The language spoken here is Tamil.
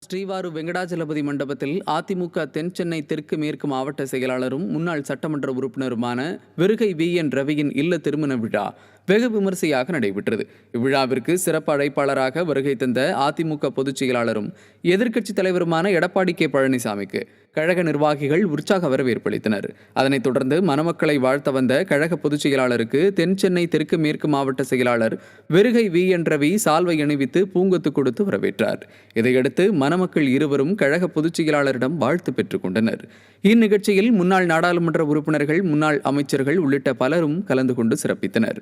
ஸ்ரீவாரு வெங்கடாஜலபதி மண்டபத்தில் அதிமுக தென் சென்னை தெற்கு மேற்கு மாவட்ட செயலாளரும் முன்னாள் சட்டமன்ற உறுப்பினருமான விருகை ரவியின் இல்ல திருமண விழா வெகு விமரிசையாக நடைபெற்றது. இவ்விழாவிற்கு சிறப்பு அழைப்பாளராக வருகை தந்த அதிமுக பொதுச் செயலாளரும் எதிர்க்கட்சித் தலைவருமான எடப்பாடி கே பழனிசாமிக்கு கழக நிர்வாகிகள் உற்சாக வரவேற்பு அளித்தனர். அதனைத் தொடர்ந்து மணமக்களை வாழ்த்த வந்த கழக பொதுச் செயலாளருக்கு தென் சென்னை தெற்கு மேற்கு மாவட்ட செயலாளர் விருகை ரவி சால்வை அணிவித்து பூங்கொத்து கொடுத்து வரவேற்றார். இதையடுத்து மணமக்கள் இருவரும் கழக பொதுச் செயலாளரிடம் வாழ்த்து பெற்றுக் கொண்டனர். இந்நிகழ்ச்சியில் முன்னாள் நாடாளுமன்ற உறுப்பினர்கள், முன்னாள் அமைச்சர்கள் உள்ளிட்ட பலரும் கலந்து கொண்டு சிறப்பித்தனர்.